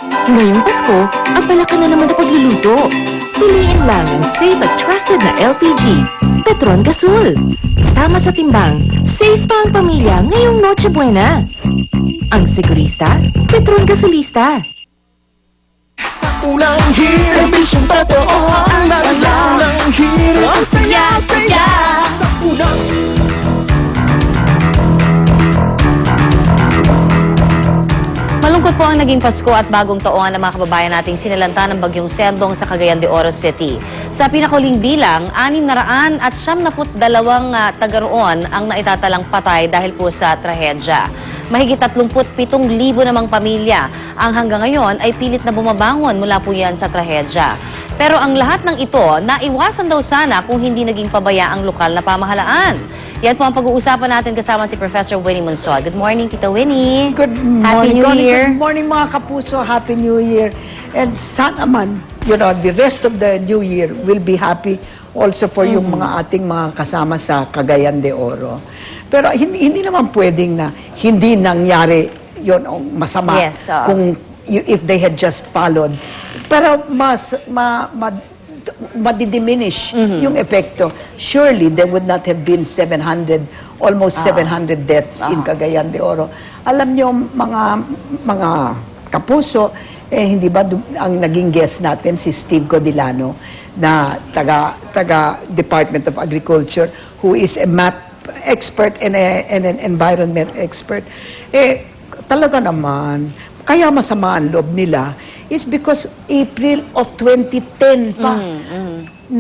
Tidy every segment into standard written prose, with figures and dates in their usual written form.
Ngayong Pasko, abala ka na naman sa pagluluto. Piliin lang ang safe at trusted na LPG, Petron Gasol. Tama sa timbang, safe pa ang pamilya ngayong Noche Buena. Ang sigurista, Petron Gasolista. Sa unang hirit, serbisyong totoo ang unang hirit, ang saya-saya. Sa unang Malungkot po ang naging Pasko at bagong taon ng mga kababayan nating sinalanta ng bagyong Sendong sa Cagayan de Oro City. Sa pinakuling bilang, 672 taga roon ang naitatalang patay dahil po sa trahedya. Mahigit 37,000 namang pamilya ang hanggang ngayon ay pilit na bumabangon mula po yan sa trahedya. Pero ang lahat ng ito, naiwasan daw sana kung hindi naging pabaya ang lokal na pamahalaan. Yan po ang pag-uusapan natin kasama si Professor Winnie Monsod. Good morning, Tita Winnie. Good morning. Happy New Year. Good morning mga kapuso. Happy New Year. And sana man, the rest of the New Year will be happy also for yung mga ating mga kasama sa Cagayan de Oro. Pero hindi naman pwedeng na hindi nangyari yun o masama Yes, kung if they had just followed. Pero madidiminish yung epekto. Surely there would not have been almost 700 deaths in Cagayan de Oro. Alam nyo, mga kapuso, hindi ba ang naging guest natin si Steve Godilano na taga Department of Agriculture, who is a map expert and an environment expert. Talaga naman, kaya masama ang loob nila is because April of 2010 pa,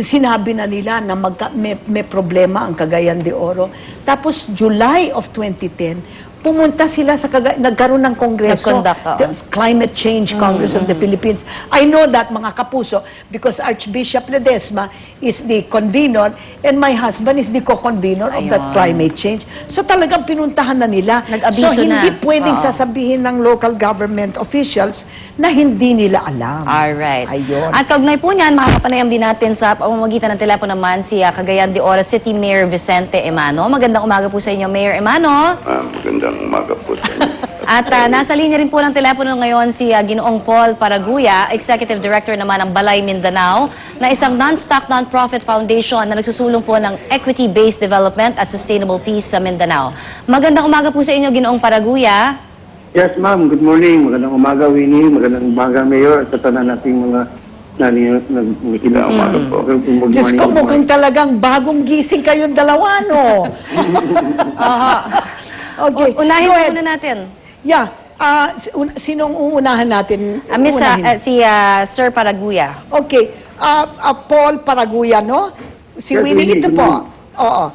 sinabi na nila na may problema ang Cagayan de Oro. Tapos July of 2010, pumunta sila sa nagkaroon ng kongreso, the Climate Change Congress of the Philippines. I know that, mga kapuso, because Archbishop Ledesma is the convener and my husband is the co-convener of that climate change. So talagang pinuntahan na nila. Nag-abiso so hindi na. pwedeng sasabihin ng local government officials na hindi nila alam. Alright. Ayun. At kaugnay po niyan, makakapanayam din natin sa pamamagitan ng telepono naman si Cagayan de Oro City Mayor Vicente Emano. Magandang umaga po sa inyo, Mayor Emano. Magandang umaga po sa inyo. At nasa linya rin po ng telepono ngayon si Ginoong Paul Paraguya, Executive Director naman ng Balay Mindanao, na isang non-stock non-profit foundation na nagsusulong po ng equity-based development at sustainable peace sa Mindanao. Magandang umaga po sa inyo, Ginoong Paraguya. Yes, ma'am. Good morning. Magandang umaga, Winnie. Magandang umaga, Mayor. At sa tanan nating mga nakikinig umaga po. Good morning. Diyos ko, mukhang talagang bagong gising kayong dalawa, no? Okay, Unahin go po ahead. muna natin. Yeah. Sinong uunahan natin? Miss, Uunahin. si Sir Paraguya. Okay. Paul Paraguya, no? Si Yes, Winnie, Winnie, ito good po. morning. Oo.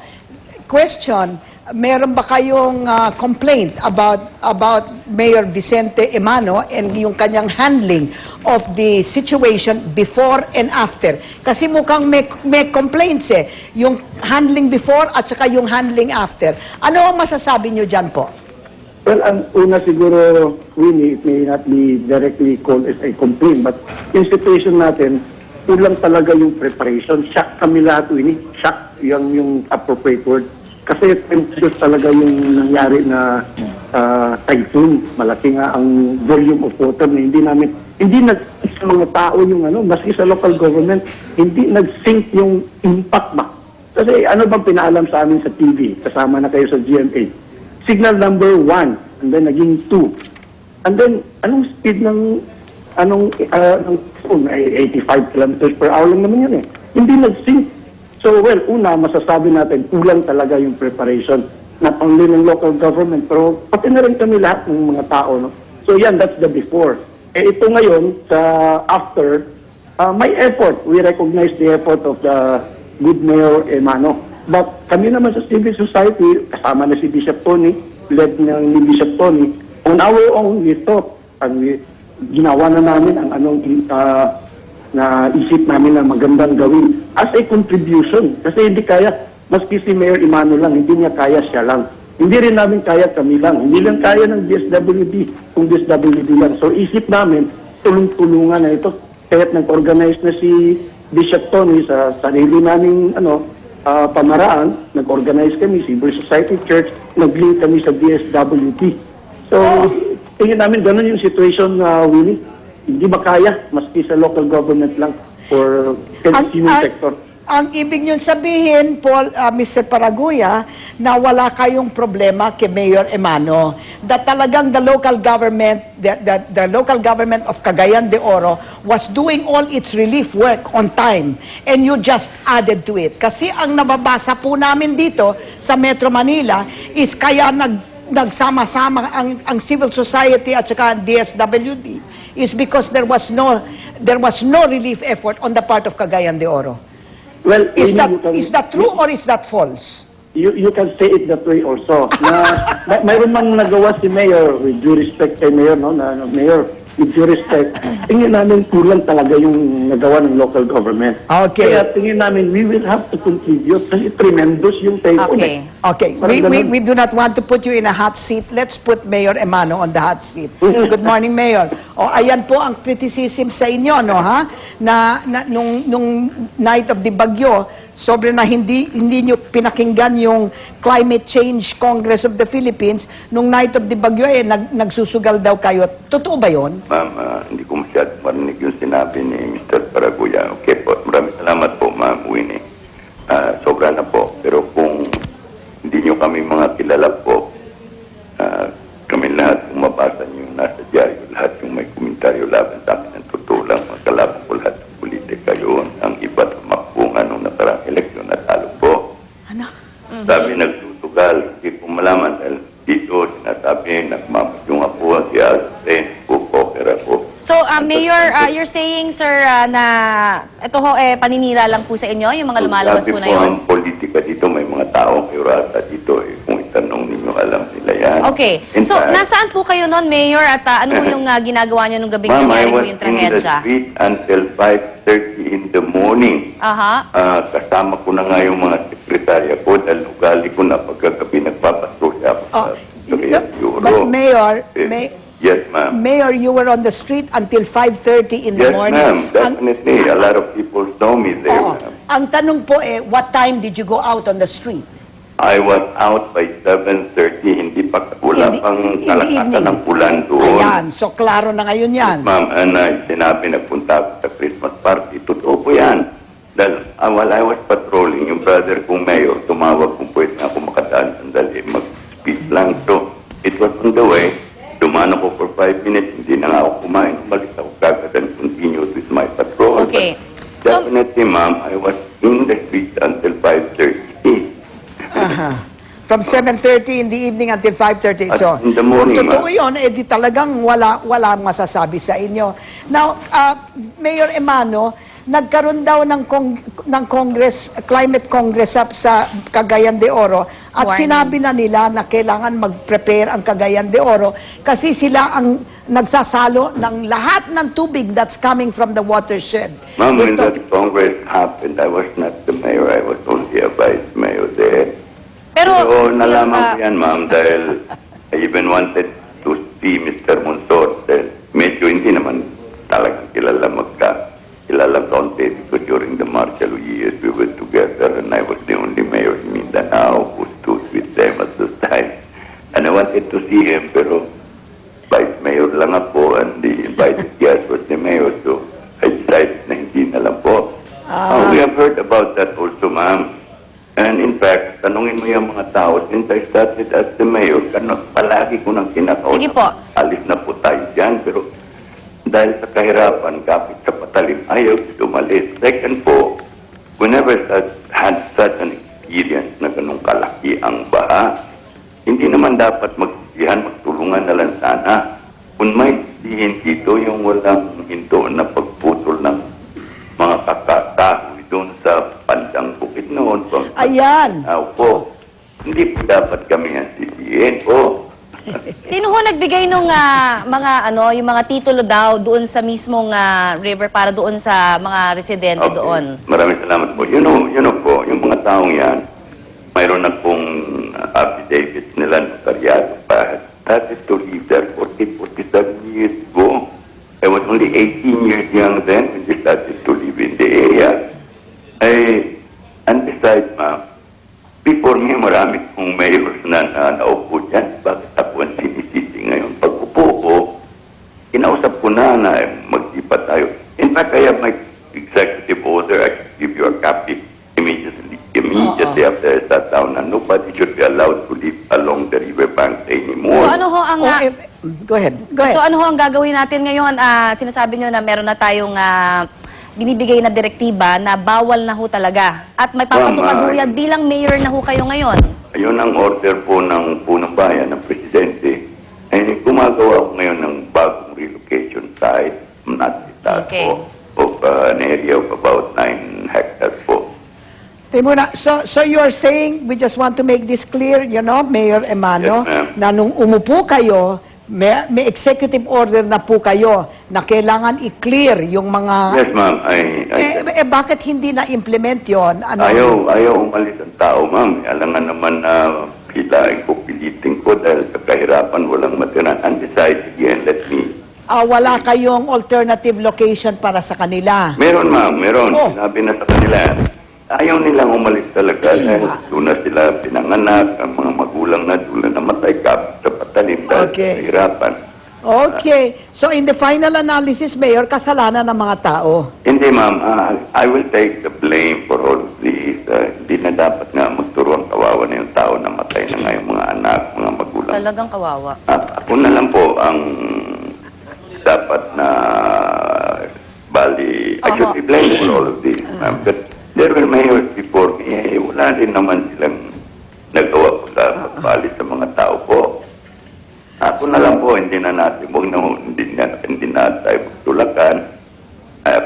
Question, meron ba kayong complaint about Mayor Vicente Emano and yung kanyang handling of the situation before and after? Kasi mukhang may complaints yung handling before at saka yung handling after. Ano ang masasabi nyo dyan po? Well, ang una siguro, Winnie, it may not be directly called as a complaint, but yung situation natin, kulang talaga yung preparation. Shock kami lahat, Winnie. Shock yung appropriate word. Kasi just talaga yung nangyari na typhoon. Malaki nga ang volume of water na hindi nag-sink sa mga tao yung maski sa local government, hindi nag-sink yung impact ba. Kasi ano bang pinaalam sa amin sa TV, kasama na kayo sa GMA? Signal number 1, and then naging 2. And then, anong speed ng phone? Ay 85 kilometers per hour lang naman yun eh. Hindi nag-sync. So, well, una, masasabi natin, kulang talaga yung preparation. Not only ng local government, pero pati na rin kami lahat ng mga tao. No? So, yan, that's the before. Ito ngayon, sa after, may effort. We recognize the effort of the good Mayor Emano. But kami naman sa civil society, kasama na si Bishop Tony, led ni Bishop Tony, on our own, we thought, and ginawa na namin ang na isip namin na magandang gawin as a contribution. Kasi hindi kaya, maski si Mayor Emano lang, hindi niya kaya siya lang. Hindi rin namin kaya kami lang. Hindi lang kaya ng DSWD kung DSWD lang. So isip namin, tulong-tulungan na ito. Kaya't nag-organize na si Bishop Tony sa sarili naming pamaraan, nag-organize kami, Civil Society Church, nag-link kami sa DSWD. So, tingin namin ganun yung situation, Winnie. hindi ba kaya, maski sa local government lang for senior sector? Ang ibig nyo sabihin, Paul, Mr. Paraguya, na wala kayong problema kay Mayor Emano, that talagang the local government, the local government of Cagayan de Oro was doing all its relief work on time, and you just added to it. Kasi ang nababasa po namin dito sa Metro Manila is kaya nagsama-sama ang civil society at saka ang DSWD is because there was no relief effort on the part of Cagayan de Oro. Well, Is Winnie, that true or is that false? You can say it that way also. Mayroon mang nagawa si Mayor, with due respect kay Mayor, no? Mayor, with due respect, tingin namin kulang talaga yung nagawa ng local government. Okay. Kaya tingin namin, we will have to contribute kasi tremendous yung take on Okay. Okay, Parang ganun. we do not want to put you in a hot seat. Let's put Mayor Emano on the hot seat. Good morning, Mayor. O, ayan po ang criticism sa inyo, no, ha? Nung night of the bagyo, sobre na hindi nyo pinakinggan yung Climate Change Congress of the Philippines. Nung night of the bagyo, nagsusugal daw kayo. Totoo ba yon? Ma'am, hindi ko masyadong marinig yung sinabi ni Mr. Paraguya. Okay po, maraming salamat po, Ma'am Winnie. Sobra na po. Pero kung hindi nyo kami mga kilala po, kami lahat, kung mabasa nyo yung nasa diaryo, lahat yung may komentaryo laban sa akin ng totoo lang, magkalaban ko lahat ng politika yun. Ang iba tumakbungan nung nakarang eleksyon at talo po. Ano? Sabi nagsusugal, hindi po malaman dahil dito sinasabi, nagmamadyong ako, siya, po, So, Mayor, you're saying, sir, na ito ho, paninira lang po sa inyo, yung mga lumalabas po na yun? Ang politika dito, may mga taong kurata dito. Kung itanong ninyo, alam nila yan. Okay. In So, fact, nasaan po kayo noon, Mayor? At ano po yung ginagawa nyo nung gabing Ma'am, I nangyari po was yung in the trahedya? street until 5:30 in the morning. Aha. Kasama ko na nga yung mga sekretarya ko dahil ugali ko na pagkagabi nagpapatrolya ako sa Cagayan de Oro. But Mayor, Yes, ma'am. Mayor, you were on the street until 5:30 in the Yes, morning. ma'am. Definitely. A lot of people saw me there, Oo. ma'am. Ang tanong po what time did you go out on the street? I was out by 7:30. Hindi pa wala In the- pang in the kalakasan evening. ng ulan doon. Ayan, so klaro na ngayon yan. Ma'am, sinabi nagpunta ako sa Christmas party. Totoo po yan. Dahil while I was patrolling, yung brother kong mayor, tumawag kung pwede ako makadaan sandali, mag-speak lang. So, it was on the way. Dumaan ako for 5 minutes, hindi na nga ako kumain. Balik ako kagad and continued with my patrol. Okay. But definitely, ma'am, I was in the street until 5:30. From 7:30 in the evening until 5:30. At So, in the morning, kung totoo ma'am. yun, di talagang wala masasabi sa inyo. Now, Mayor Emano, nagkaroon daw ng Congress, Climate Congress up sa Cagayan de Oro at Warning. sinabi na nila na kailangan mag-prepare ang Cagayan de Oro kasi sila ang nagsasalo ng lahat ng tubig that's coming from the watershed. Ma'am, We're when that talking- Congress happened, I was not the mayor. I was only a vice mayor there. Pero, So, still, nalaman ko yan, ma'am, dahil I even wanted to see Mr. Montor. Dahil medyo hindi naman talagang kilala konti because during the martial years we were together and I was the only mayor in Mindanao who stood with them at those times. And I wanted to see him, pero vice mayor lang ako and the invited guest was the mayor, so I decided na hindi na lang po. We have heard about that also, ma'am. And in fact, tanungin mo yung mga tao, since I started as the mayor, palagi ko nang kinakausap. Sige po. Alis na po tayo dyan, pero dahil sa kahirapan, kapit sa patalim, ayaw umalis. Second po, we never had such an experience na ganun kalaki ang baha. Hindi naman dapat magtulungan na lang sana. Kung may sihin dito, yung walang hinto na pagputol ng mga kakatahoy doon sa pandang bukid noon. Ayan. Po, hindi po dapat kami ang sisihin po. Sino ho nagbigay nung yung mga titulo daw doon sa mismong river para doon sa mga residente doon? Maraming salamat po. You know po, yung mga taong yan, mayroon na pong affidavits nila notaryado pa. Started to live there 47 years ago. I was only 18 years young then when they started to live in the area. And besides, ma'am, before me, marami kong mayors na naupo dyan. Bakit ako ang sinisisi ngayon? Pag upo ko, kinausap ko na mag-ipa tayo. In fact, I have my executive order. I can give you a copy immediately after I sat down, and nobody should be allowed to live along the riverbank anymore. So ano ho ang... Go ahead. Go ahead. So ano ho ang gagawin natin ngayon? Sinasabi nyo na meron na tayong binibigay na direktiba na bawal na ho talaga. At may papatupad ho yan bilang mayor na ho kayo ngayon. Ayun ang order po ng punong bayan, ng presidente. Ay gumagawa ko ngayon ng bagong relocation site, Okay. of an area of about 9 hectares po. Muna, so you're saying, we just want to make this clear, Mayor Emano, Yes, ma'am. na nung umupo kayo, may executive order na po kayo na kailangan i-clear yung mga... Yes, ma'am. Bakit hindi na-implement yon? Ayaw umalis ang tao, ma'am. Alangan naman na pilain ko, pilitin ko dahil sa kahirapan, walang matira. And besides, again, let me... wala kayong alternative location para sa kanila. Meron, ma'am. Meron. Oh. Sinabi na sa kanila. Ayaw nilang umalis talaga dahil doon na sila pinanganak, ang mga magulang na doon na namatay ka sa patalim dahil Okay. sa kahirapan. Okay. So in the final analysis, Mayor, kasalanan ng mga tao. Hindi, ma'am. I will take the blame for all of this. Hindi na dapat nga magturuan kawawa na yung tao na matay na nga yung mga anak, mga magulang. Talagang kawawa. Ako na lang po ang dapat na I should be blamed for all of this, ma'am. But there were mayors before me, wala din naman silang nagawa po sa pagbali sa mga tao po. Ako na lang po, hindi na tayo magtulakan.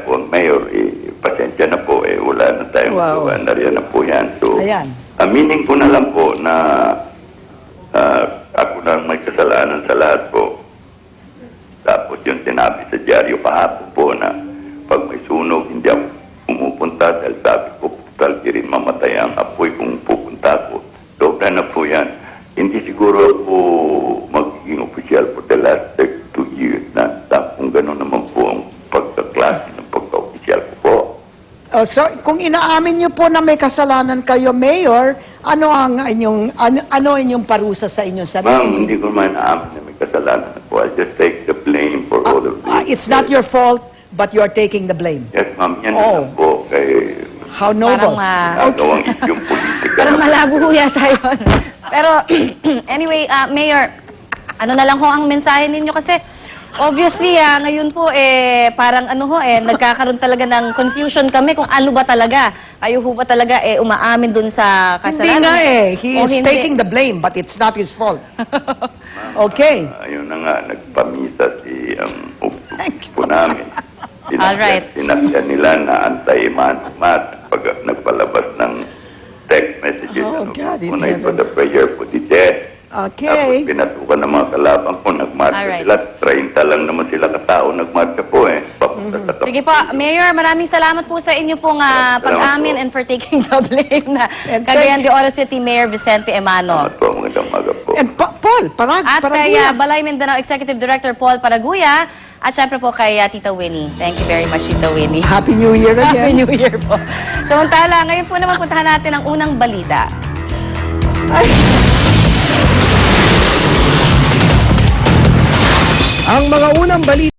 Po ang mayor, pasensya na po, wala na tayong magawa, nariyan na po yan. So, Ayan. aminin ko na lang po na ako na may kasalanan sa lahat po. Tapos yung sinabi sa dyaryo kahapon po na pag may sunog, hindi ako pumupunta dahil sabi ko, putal rin mamatay ang apoy kung pupunta ko. Sobra na po yan. Hindi siguro ako magiging official for the last 2 years na kung gano'n naman po ang pagkaklase ng pagka-official ko po. So kung inaamin niyo po na may kasalanan kayo, Mayor, ano ang inyong parusa sa inyong sarili? Ma'am, hindi ko man naamin na may kasalanan ako. I'll just take the blame for all of this. It's not your fault, but you're taking the blame. Yes, ma'am. Yan Oh. lang po. Kay How noble. nagawang isyong politika. Parang malabo ho yata yun. Pero anyway, Mayor, ano na lang ho ang mensahe ninyo kasi obviously, ngayon po, parang nagkakaroon talaga ng confusion kami kung ano ba talaga. Kayo ho ba talaga, umaamin dun sa Hindi kasalanan? nga He O is hindi? taking the blame, but it's not his fault. Okay. Ayun na nga, nagpamisa si Thank po namin. Alright. Sinakyan nila na anti-mat pag nagpalabas ng text messages. Oh, God in Unay for heaven. the prayer for the dead. Okay. Tapos pinatukan ng mga kalaban ko, nagmarcha Alright. sila. 30 lang naman sila katao, nagmarcha po papunta sa Sige po, Mayor, maraming salamat po sa inyo pong Salamat pag-amin po. and for taking the blame na And Cagayan de Oro City Mayor Vicente Emano. Salamat po, magandang umaga po. And Paul, At kay Paraguya. Balay Mindanao Executive Director Paul Paraguya at syempre po kay Tita Winnie. Thank you very much, Tita Winnie. Happy New Year Happy again. New Year po. Samantala, ngayon po naman puntahan natin ang unang balita. Ang mga unang balita